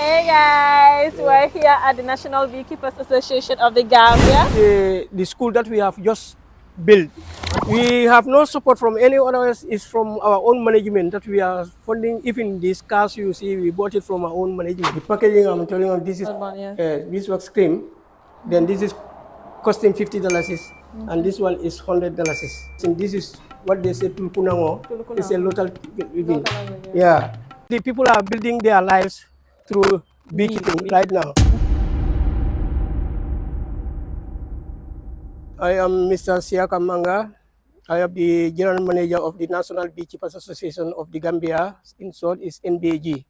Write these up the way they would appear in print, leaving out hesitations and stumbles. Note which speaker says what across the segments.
Speaker 1: Hey guys, we're here at the National Beekeepers Association of the Gambia.
Speaker 2: The school that we have just built. We have no support from any others. It's from our own management that we are funding. Even this cars you see, we bought it from our own management. The packaging, I'm telling you, this is
Speaker 1: Yeah.
Speaker 2: beeswax cream. Then this is costing $50, and this one is $100. And this is what they say tulkunango. It's a local living. Yeah, the people are building their lives through beekeeping right now. I am Mr. Siaka Manga. I am the General Manager of the National Beekeepers Association of the Gambia. In short, is NBG.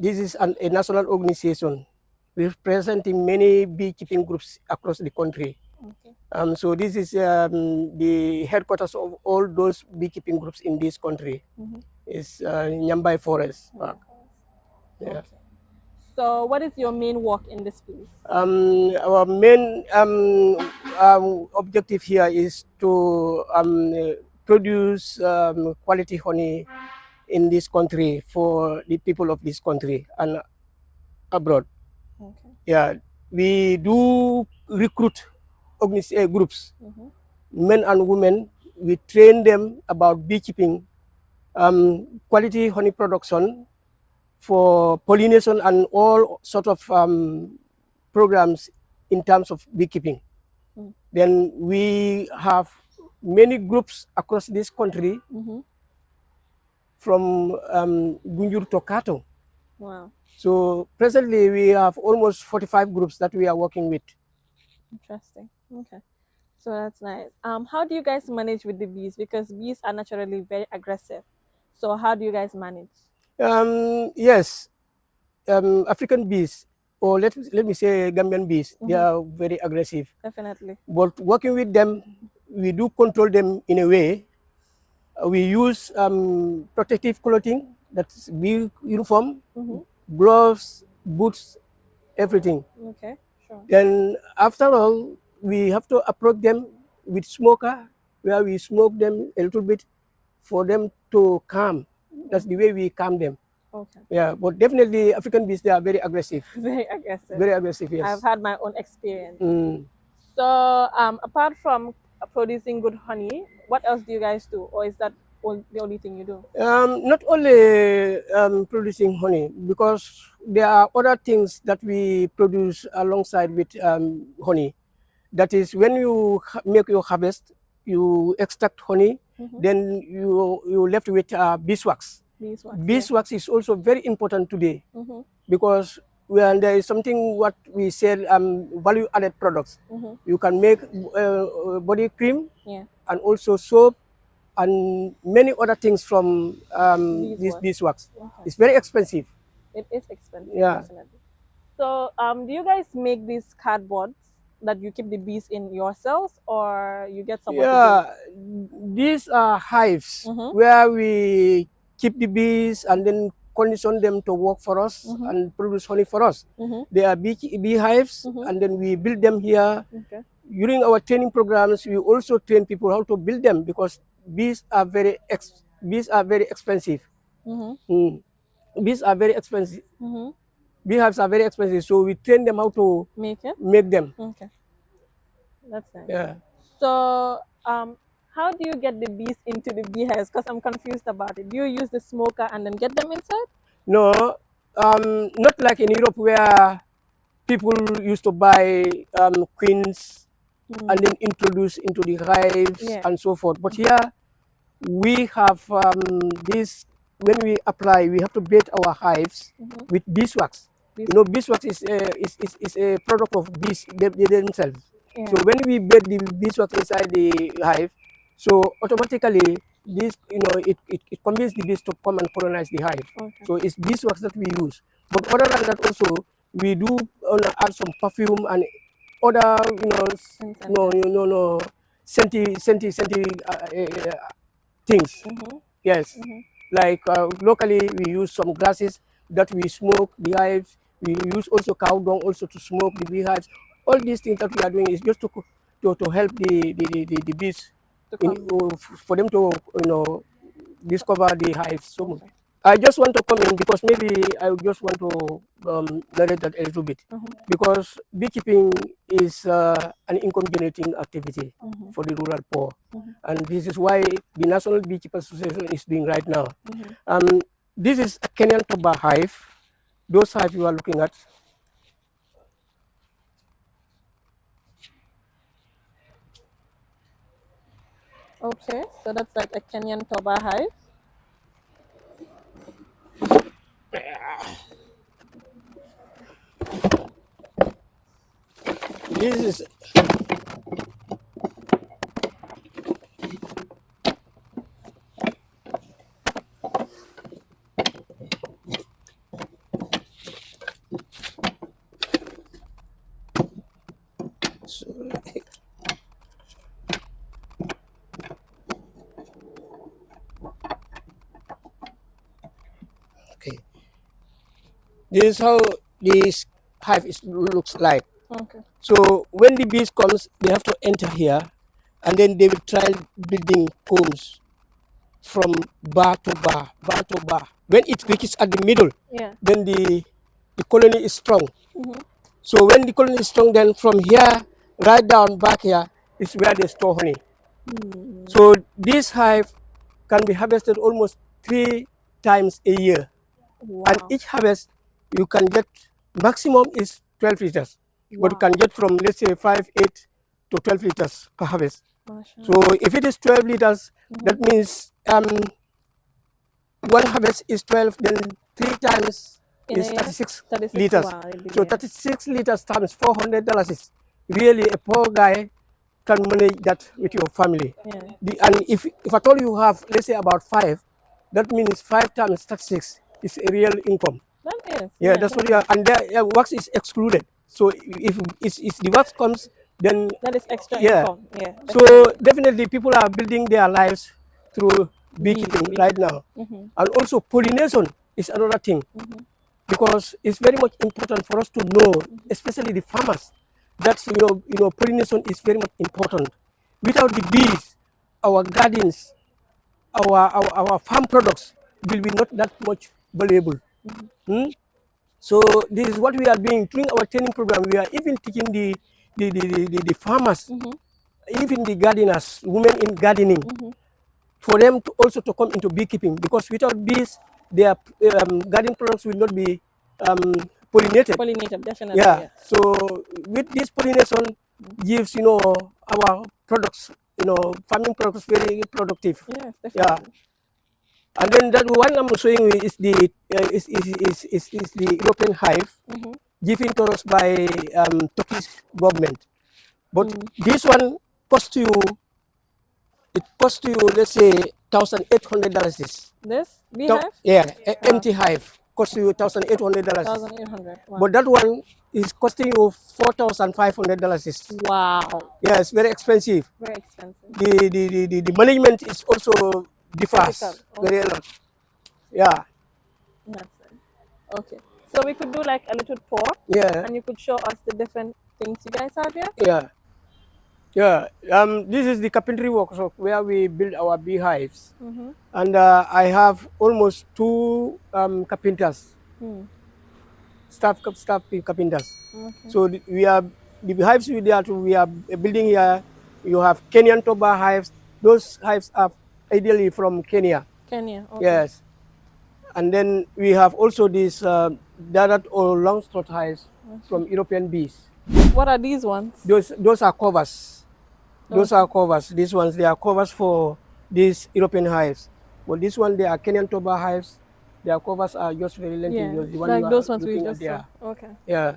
Speaker 2: This is a national organization representing many beekeeping groups across the country.
Speaker 1: Okay.
Speaker 2: So this is the headquarters of all those beekeeping groups in this country. It's Nyambai Forest Park. Yeah.
Speaker 1: Okay. So, what is your main work in this place?
Speaker 2: Our main objective here is to produce quality honey in this country for the people of this country and abroad.
Speaker 1: Okay.
Speaker 2: Yeah, we do recruit groups, men and women. We train them about beekeeping, quality honey production, for pollination and all sort of programs in terms of beekeeping. Then we have many groups across this country, from Gunjur to Kato.
Speaker 1: Wow.
Speaker 2: So presently we have almost 45 groups that we are working with.
Speaker 1: Interesting. Okay. So that's nice. How do you guys manage with the bees? Because bees are naturally very aggressive. So how do you guys manage?
Speaker 2: Yes, African bees, or let me say Gambian bees, they are very aggressive.
Speaker 1: Definitely.
Speaker 2: But working with them, we do control them in a way. We use protective clothing, that's bee uniform, gloves, boots, everything.
Speaker 1: Okay. Sure.
Speaker 2: Then after all, we have to approach them with smoker, where we smoke them a little bit for them to calm. That's the way we calm them.
Speaker 1: Okay.
Speaker 2: Yeah, but definitely African bees, they are very aggressive.
Speaker 1: Very aggressive.
Speaker 2: Very aggressive, yes.
Speaker 1: I've had my own experience.
Speaker 2: Mm.
Speaker 1: So, apart from producing good honey, what else do you guys do, or is that the only thing you do?
Speaker 2: Not only producing honey, because there are other things that we produce alongside with honey. That is, when you make your harvest, you extract honey, then you left with beeswax. Beeswax is also very important today, because when there is something what we sell value added products, you can make body cream, and also soap and many other things from this beeswax.
Speaker 1: Okay.
Speaker 2: It's very expensive.
Speaker 1: It is expensive.
Speaker 2: Yeah.
Speaker 1: Definitely. So, do you guys make these cardboards that you keep the bees in yourselves, or you get someone to do
Speaker 2: Yeah,
Speaker 1: it?
Speaker 2: these are hives where we keep the bees and then condition them to work for us and produce honey for us. They are bee hives, and then we build them here.
Speaker 1: Okay.
Speaker 2: During our training programs, we also train people how to build them, because bees are very expensive. Bees are very expensive. Beehives are very expensive, so we train them how to
Speaker 1: Make it?
Speaker 2: make them.
Speaker 1: Okay. That's nice.
Speaker 2: Yeah.
Speaker 1: So, how do you get the bees into the beehives? Because I'm confused about it. Do you use the smoker and then get them inside?
Speaker 2: No, not like in Europe where people used to buy queens and then introduce into the hives and so forth. But here we have this. When we apply, we have to bait our hives with beeswax. You know, beeswax is a product of bees themselves.
Speaker 1: Yeah.
Speaker 2: So when we bait the beeswax inside the hive, so automatically this, it convinces the bees to come and colonize the hive.
Speaker 1: Okay.
Speaker 2: So it's beeswax that we use. But other than that, also we do add some perfume and other, scenty things. Yes. Like locally, we use some grasses that we smoke the hives. We use also cow dung also to smoke the beehives. All these things that we are doing is just to help the bees for them to discover the hives. So much. I just want to comment because maybe I just want to narrate that a little bit. Because beekeeping is an income generating activity for the rural poor. And this is why the National Beekeepers Association is doing right now. This is a Kenyan Toba hive. Those hive you are looking at.
Speaker 1: Okay, so that's like a Kenyan Toba hive.
Speaker 2: This is so, okay. This is how this hive looks like.
Speaker 1: Okay.
Speaker 2: So when the bees comes, they have to enter here, and then they will try building combs from bar to bar, bar to bar. When it reaches at the middle,
Speaker 1: Yeah.
Speaker 2: then the colony is strong. So when the colony is strong, then from here right down back here is where they store honey. So this hive can be harvested almost 3 times a year.
Speaker 1: Wow.
Speaker 2: And each harvest you can get maximum is 12 liters. But you can get from, let's say, 5, 8 to 12 liters per harvest. So if it is 12 liters, that means one harvest is 12, then 3 times is 36 liters.
Speaker 1: Wow,
Speaker 2: So 36 liters times $400 is really a poor guy can manage that with your family.
Speaker 1: Yeah.
Speaker 2: And if at all you have, let's say, about 5, that means 5 times 36 is a real income.
Speaker 1: That is.
Speaker 2: Yeah, that's what you are. And there, wax is excluded. So if the wax comes, then
Speaker 1: that is extra
Speaker 2: yeah.
Speaker 1: income. Yeah.
Speaker 2: So definitely people are building their lives through beekeeping right now. And also pollination is another thing, because it's very much important for us to know, especially the farmers, that pollination is very much important. Without the bees, our gardens, our farm products will be not that much valuable. So this is what we are doing during our training program. We are even teaching the farmers, even the gardeners, women in gardening, for them to also to come into beekeeping, because without bees, their garden products will not be pollinated.
Speaker 1: Pollinated, definitely.
Speaker 2: Yeah. So with this pollination gives our products, farming products very productive.
Speaker 1: Yes, definitely.
Speaker 2: Yeah. And then that one I'm showing you is the European hive given to us by Turkish government. But this one costs you, let's say $1,800.
Speaker 1: This beehive?
Speaker 2: Yeah, empty hive costs you $1,800.
Speaker 1: 1,800. Wow.
Speaker 2: But that one is costing you $4,500.
Speaker 1: Wow.
Speaker 2: Yeah, it's very expensive.
Speaker 1: Very expensive.
Speaker 2: The management is also differs very a lot. Yeah.
Speaker 1: That's it. Okay. So we could do like a little tour.
Speaker 2: Yeah.
Speaker 1: And you could show us the different things you guys have here.
Speaker 2: Yeah. Yeah. This is the carpentry workshop where we build our beehives. And I have almost 2 carpenters. Staff carpenters. So the hives we are building here. You have Kenyan Toba hives. Those hives are ideally from Kenya.
Speaker 1: Kenya. Okay.
Speaker 2: Yes. And then we have also these Darat or long throat hives from European bees.
Speaker 1: What are these ones?
Speaker 2: Those are covers. Those are covers. These ones, they are covers for these European hives. But this one, they are Kenyan Toba hives. Their covers are just very lengthy.
Speaker 1: Yeah,
Speaker 2: The one
Speaker 1: like
Speaker 2: you are
Speaker 1: those ones we
Speaker 2: looking
Speaker 1: just
Speaker 2: at there.
Speaker 1: saw. Okay.
Speaker 2: Yeah.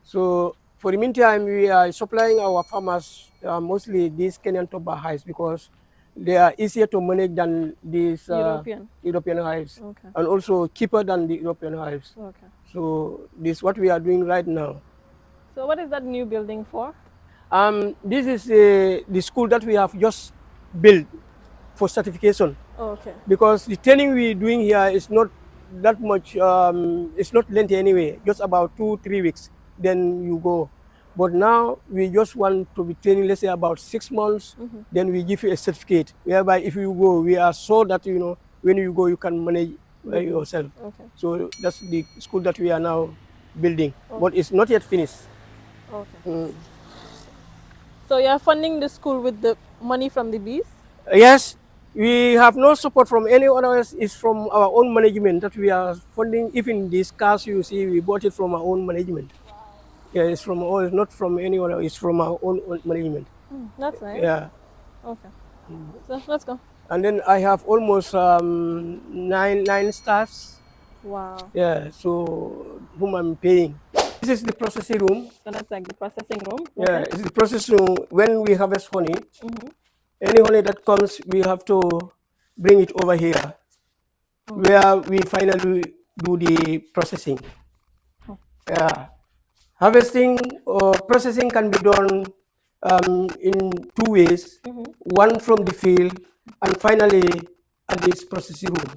Speaker 2: So for the meantime, we are supplying our farmers mostly these Kenyan Toba hives, because they are easier to manage than these European hives, and also cheaper than the European hives.
Speaker 1: Okay.
Speaker 2: So this is what we are doing right now.
Speaker 1: So what is that new building for?
Speaker 2: This is the school that we have just built for certification.
Speaker 1: Okay.
Speaker 2: Because the training we're doing here is not that much, it's not lengthy anyway, just about 2-3 weeks, then you go. But now we just want to be training, let's say about 6 months, then we give you a certificate, whereby if you go, we are sure that, when you go, you can manage by
Speaker 1: bees.
Speaker 2: yourself.
Speaker 1: Okay.
Speaker 2: So that's the school that we are now building, but
Speaker 1: Okay.
Speaker 2: it's not yet finished.
Speaker 1: Okay.
Speaker 2: Mm.
Speaker 1: So you're funding the school with the money from the bees?
Speaker 2: Yes, we have no support from anyone else. It's from our own management that we are funding. Even this cars you see, we bought it from our own management. Yeah, it's from all, it's not from anyone else. It's from our own management.
Speaker 1: That's nice.
Speaker 2: Yeah,
Speaker 1: Okay. So let's go.
Speaker 2: and then I have almost nine staffs.
Speaker 1: Wow.
Speaker 2: Yeah, so whom I'm paying. This is the processing room.
Speaker 1: So that's like the processing room.
Speaker 2: Yeah,
Speaker 1: Okay.
Speaker 2: it's the processing room. When we harvest honey,
Speaker 1: Mm-hmm.
Speaker 2: any honey that comes, we have to bring it over here, where we finally do the processing. Yeah, harvesting or processing can be done in two ways. One from the field, and finally at this processing room,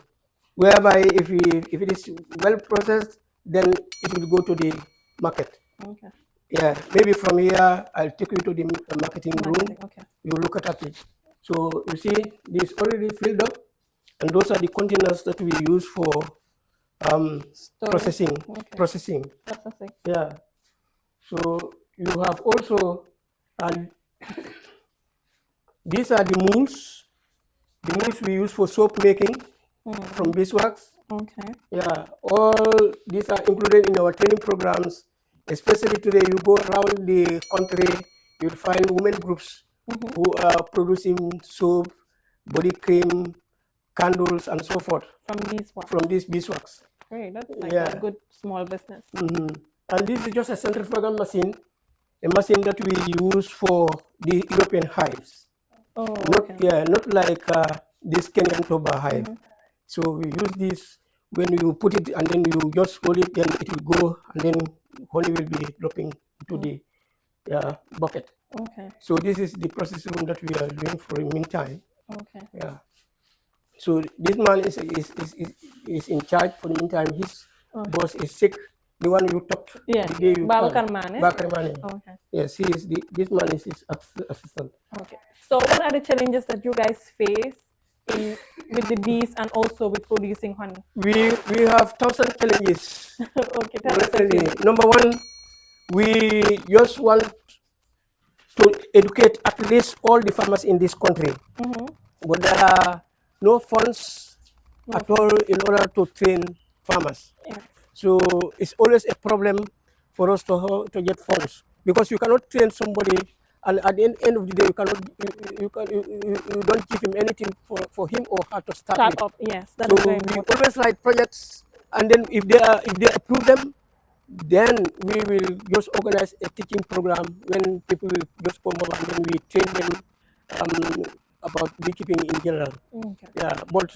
Speaker 2: whereby if it is well processed, then it will go to the market.
Speaker 1: Okay.
Speaker 2: Yeah, maybe from here I'll take you to the marketing room.
Speaker 1: Marketing. Okay.
Speaker 2: You look at it. So you see, this already filled up, and those are the containers that we use for
Speaker 1: Storage.
Speaker 2: processing.
Speaker 1: Okay.
Speaker 2: Processing.
Speaker 1: Processing.
Speaker 2: Yeah. So you have also, and these are the molds. The molds we use for soap making from beeswax.
Speaker 1: Okay.
Speaker 2: Yeah, all these are included in our training programs. Especially today, you go around the country, you'll find women groups who are producing soap, body cream, candles, and so forth
Speaker 1: From beeswax.
Speaker 2: from this beeswax.
Speaker 1: Great. That's like a
Speaker 2: Yeah.
Speaker 1: good small business.
Speaker 2: And this is just a centrifugal machine, a machine that we use for the European hives.
Speaker 1: Oh,
Speaker 2: Not,
Speaker 1: okay.
Speaker 2: yeah, not like this Kenyan Toba hive. So we use this when you put it and then you just hold it, then it will go, and then honey will be dropping into the bucket.
Speaker 1: Okay.
Speaker 2: So this is the process room that we are doing for the meantime.
Speaker 1: Okay.
Speaker 2: Yeah. So this man is in charge for the meantime. His boss is sick. The one you talked
Speaker 1: Yeah.
Speaker 2: the day you
Speaker 1: Babakan
Speaker 2: called.
Speaker 1: Mane.
Speaker 2: Bakar Mane.
Speaker 1: Okay.
Speaker 2: Yes, he is this man is his assistant.
Speaker 1: Okay. So what are the challenges that you guys face in with the bees and also with producing honey?
Speaker 2: We have 1,000 challenges.
Speaker 1: Okay. Tell us a few.
Speaker 2: Definitely. Number one, we just want to educate at least all the farmers in this country. But there are no funds at all in order to train farmers.
Speaker 1: Yes.
Speaker 2: So it's always a problem for us to get funds, because you cannot train somebody, and at the end of the day you cannot you don't give him anything for him or her to start
Speaker 1: Start
Speaker 2: with.
Speaker 1: up. Yes. That
Speaker 2: So
Speaker 1: is very
Speaker 2: we
Speaker 1: important.
Speaker 2: always write projects, and then if they approve them, then we will just organize a teaching program when people will just come over, and then we train them about beekeeping in general.
Speaker 1: Okay.
Speaker 2: Yeah, but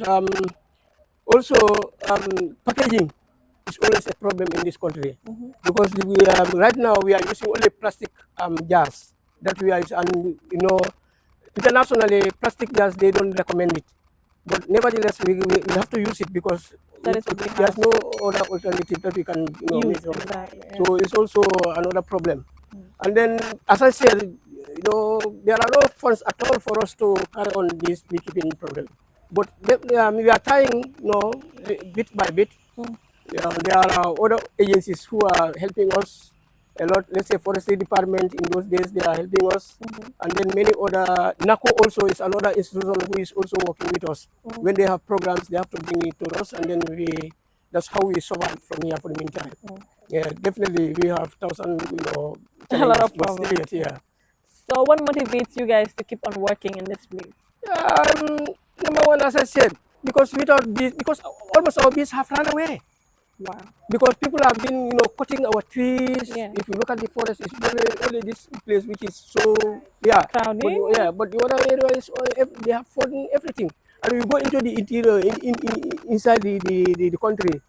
Speaker 2: also packaging is always a problem in this country, because we right now we are using only plastic jars that we are using, and internationally plastic jars they don't recommend it, but nevertheless we have to use it because
Speaker 1: That is what we
Speaker 2: there's
Speaker 1: have.
Speaker 2: no other alternative that we can
Speaker 1: Use
Speaker 2: make of it.
Speaker 1: exactly. Yeah.
Speaker 2: So it's also another problem. And then, as I said, there are no funds at all for us to carry on this beekeeping program. But we are trying, bit by bit. There are other agencies who are helping us a lot. Let's say forestry department in those days they are helping us, and then many other. NACO also is another institution who is also working with us. When they have programs, they have to bring it to us, and then that's how we survive from here for the meantime. Yeah, definitely we have thousand,
Speaker 1: A lot of
Speaker 2: challenges, but still
Speaker 1: problems.
Speaker 2: yet, yeah.
Speaker 1: So what motivates you guys to keep on working in this place?
Speaker 2: Number one, as I said, because without bees, because almost our bees have run away.
Speaker 1: Wow.
Speaker 2: Because people have been, cutting our trees.
Speaker 1: Yeah.
Speaker 2: If you look at the forest, it's only this place which is so, yeah.
Speaker 1: Crowded.
Speaker 2: But the other area is, they have fallen everything. And you go into the interior, inside the country,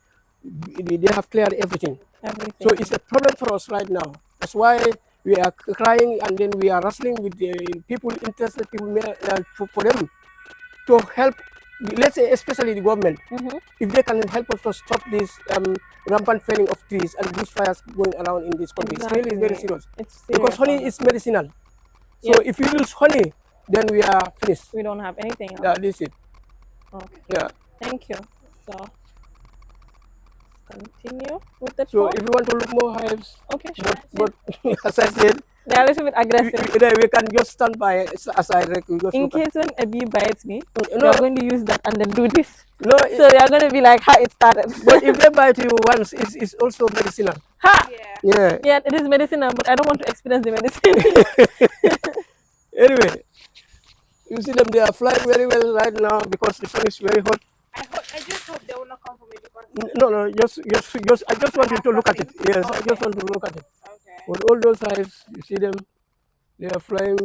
Speaker 2: they have cleared everything.
Speaker 1: Everything.
Speaker 2: So it's a problem for us right now. That's why we are crying, and then we are wrestling with the people interested, for them to help. Let's say, especially the government, if they can help us to stop this rampant felling of trees and bushfires going around in this country. It's really very serious.
Speaker 1: It's
Speaker 2: Because
Speaker 1: serious.
Speaker 2: honey is medicinal. So
Speaker 1: Yeah.
Speaker 2: if you lose honey, then we are finished.
Speaker 1: We don't have anything else.
Speaker 2: That is it.
Speaker 1: Okay.
Speaker 2: Yeah.
Speaker 1: Thank you. So continue with the
Speaker 2: So
Speaker 1: tour.
Speaker 2: if you want to look more hives,
Speaker 1: Okay, sure.
Speaker 2: but as I said,
Speaker 1: They're a little bit aggressive.
Speaker 2: we can just stand by aside. We just
Speaker 1: In
Speaker 2: look at.
Speaker 1: case when a bee bites me,
Speaker 2: No,
Speaker 1: you're going to use that and then do this.
Speaker 2: no.
Speaker 1: So you're going to be like how it started.
Speaker 2: But if they bite you once, it's also medicinal.
Speaker 1: Ha!
Speaker 3: Yeah.
Speaker 2: Yeah.
Speaker 1: Yeah, it is medicine, but I don't want to experience the medicine.
Speaker 2: Anyway, you see them, they are flying very well right now because the sun is very hot.
Speaker 3: I just hope they will not come for me because
Speaker 2: No, just, I just want you to look at it. Yes, I just want to look at it.
Speaker 3: okay.
Speaker 2: With all those hives, you see them, they are flying.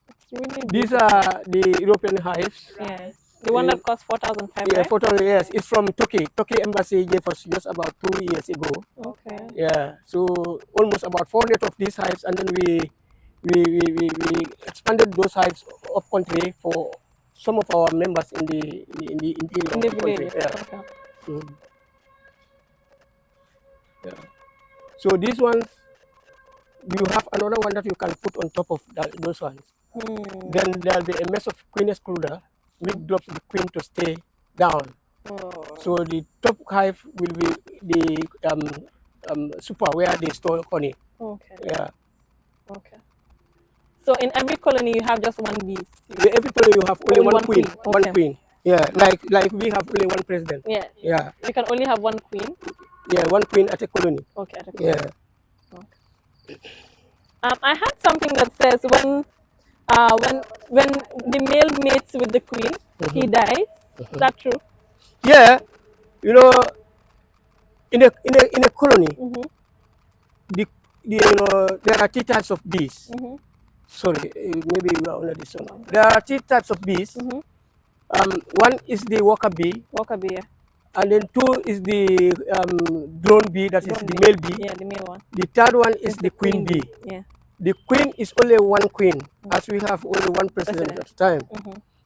Speaker 1: It's really
Speaker 2: These
Speaker 1: beautiful.
Speaker 2: are the European hives.
Speaker 1: Yeah. The one that cost 4,500,
Speaker 2: Yeah,
Speaker 1: right?
Speaker 2: photo, yes, it's from Turkey. Turkey embassy gave us just about 2 years ago.
Speaker 1: Okay.
Speaker 2: Yeah, so almost about 400 of these hives, and then we expanded those hives up country for some of our members in the interior
Speaker 1: In
Speaker 2: of
Speaker 1: the
Speaker 2: the country.
Speaker 1: village.
Speaker 2: Yeah.
Speaker 1: Okay.
Speaker 2: Yeah. So these ones, you have another one that you can put on top of those ones. Then there'll be a mess of queen excluder, which drops the queen to stay down. So the top hive will be the super where they store honey.
Speaker 1: Okay.
Speaker 2: Yeah.
Speaker 1: Okay. So in every colony you have just one bee.
Speaker 2: In every colony you have only one queen. One
Speaker 1: Okay.
Speaker 2: queen. Yeah, like we have only one president.
Speaker 1: Yeah.
Speaker 2: Yeah.
Speaker 1: You can only have one queen.
Speaker 2: Yeah, one queen at a colony.
Speaker 1: Okay. At a colony.
Speaker 2: Yeah.
Speaker 1: Okay. I had something that says when the male mates with the queen, he dies. Is that true?
Speaker 2: Yeah. You know, in a colony, the there are 3 types of bees. Sorry, maybe we are under this one. There are 3 types of bees. One is the worker bee,
Speaker 1: Worker bee. Yeah.
Speaker 2: and then 2 is the drone bee, that is the male bee.
Speaker 1: Yeah, the male one.
Speaker 2: The third one is the queen bee.
Speaker 1: Yeah.
Speaker 2: The queen is only one queen, as we have only one president at a time.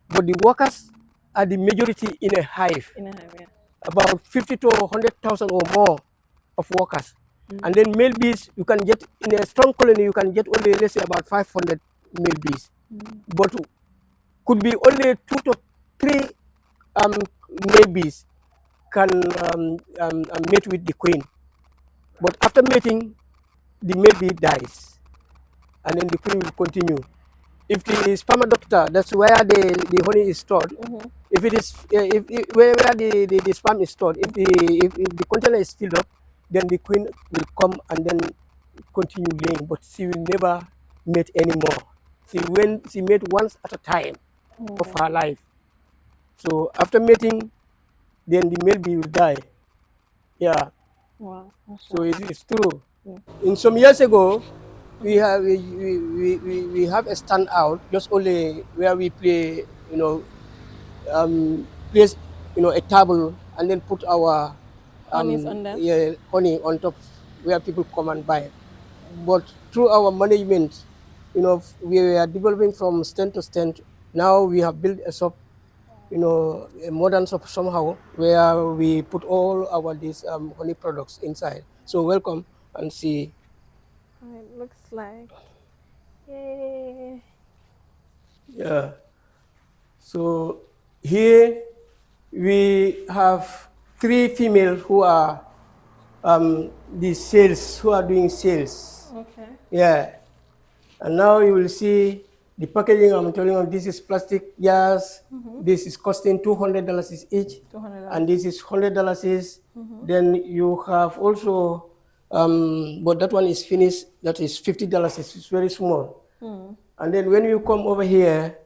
Speaker 2: But the workers are the majority in a hive.
Speaker 1: In a hive, yeah.
Speaker 2: About 50 to 100,000 or more of workers. And then male bees, you can get, in a strong colony, you can get only, let's say, about 500 male bees. But could be only 2 to 3 male bees can mate with the queen. But after mating, the male bee dies. And then the queen will continue. If the spermidoctor, that's where the honey is stored. If it is where the sperm is stored, if the container is filled up, then the queen will come and then continue laying, but she will never mate anymore. She mate once at a time of her life. So after mating, then the male bee will die. Yeah.
Speaker 1: Wow.
Speaker 2: So it is true. In some years ago, we have a standout just only where we play, place a table and then put our
Speaker 1: Honeys on them.
Speaker 2: honey on top where people come and buy. But through our management, we are developing from strength to strength. Now we have built a shop, a modern shop somehow, where we put all these honey products inside. So welcome and see.
Speaker 1: It looks like. Yay.
Speaker 2: Yeah. So here we have 3 females who are who are doing sales.
Speaker 1: Okay.
Speaker 2: Yeah. And now you will see the packaging. I'm telling you, this is plastic jars. This is costing $200 each.
Speaker 1: $200.
Speaker 2: And this is $100. Then you have also, but that one is finished. That is $50. It's very small. And then when you come over here,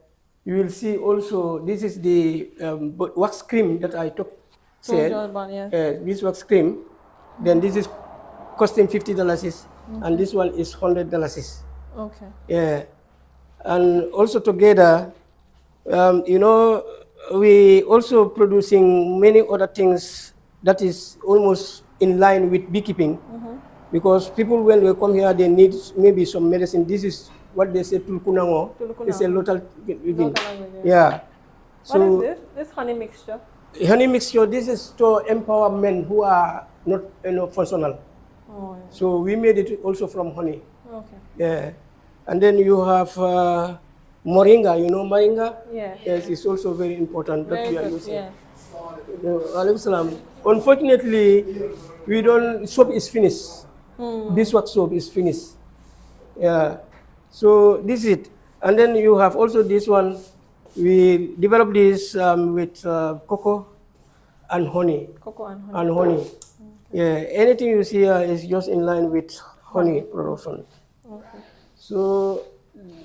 Speaker 2: you will see also, this is the wax cream that I said. This wax cream. Then this is costing $50, and this one is $100.
Speaker 1: Okay.
Speaker 2: Yeah. And also together, we also producing many other things that is almost in line with beekeeping. Because people, when they come here, they need maybe some medicine. This is what they say, tulkunango. It's a local living. Yeah. So
Speaker 1: what is this? This honey mixture?
Speaker 2: Honey mixture, this is to empower men who are not functional.
Speaker 1: Oh, yeah.
Speaker 2: So we made it also from honey.
Speaker 1: Okay.
Speaker 2: Yeah. And then you have moringa. You know moringa?
Speaker 1: Yeah.
Speaker 2: Yes, it's also very important that
Speaker 1: Very
Speaker 2: we are
Speaker 1: good.
Speaker 2: using.
Speaker 1: Yeah.
Speaker 2: Alaikum salam. Unfortunately, we don't. Soap is finished. Beeswax soap is finished. Yeah. So this is it. And then you have also this one. We developed this with cocoa and honey.
Speaker 1: Cocoa and honey.
Speaker 2: And honey. Yeah. Anything you see here is just in line with honey production.
Speaker 1: Okay.
Speaker 2: So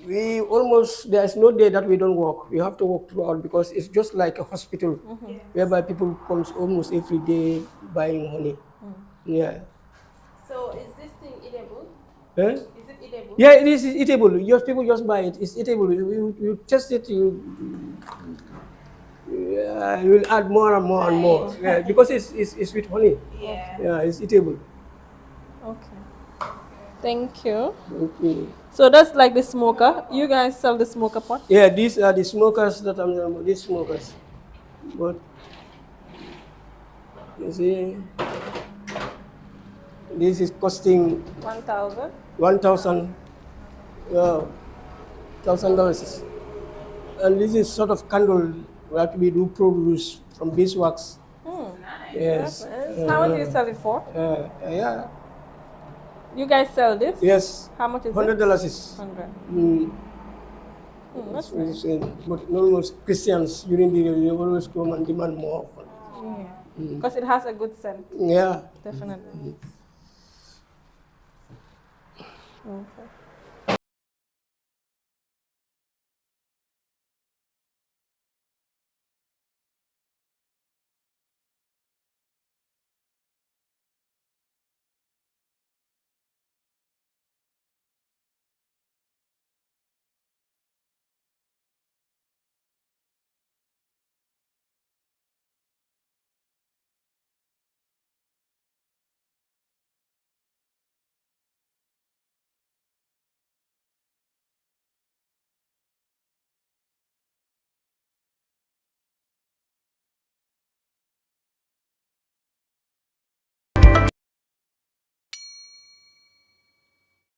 Speaker 2: we almost, there is no day that we don't work. We have to work throughout because it's just like a hospital whereby people comes almost every day buying honey. Yeah.
Speaker 3: So is this thing eatable?
Speaker 2: Eh?
Speaker 3: Is it eatable?
Speaker 2: Yeah, it is eatable. Just people just buy it. It's eatable. You test it. You will add more and more and more. Yeah, because it's with honey.
Speaker 3: Yeah.
Speaker 2: Yeah, it's eatable.
Speaker 1: Okay. Thank you.
Speaker 2: Okay.
Speaker 1: So that's like the smoker. You guys sell the smoker pot?
Speaker 2: Yeah, these are the smokers that I'm talking about. These smokers. But you see, this is costing
Speaker 1: 1,000.
Speaker 2: $1,000. $1,000. And this is sort of candle that we do produce from beeswax. Yes.
Speaker 1: Nice. How much do you sell it for?
Speaker 2: Yeah.
Speaker 1: You guys sell this?
Speaker 2: Yes.
Speaker 1: How much is
Speaker 2: $100
Speaker 1: it?
Speaker 2: is.
Speaker 1: 100. That's nice.
Speaker 2: But almost Christians during the year they always come and demand more.
Speaker 1: Because it has a good scent.
Speaker 2: Yeah.
Speaker 1: Definitely. Okay.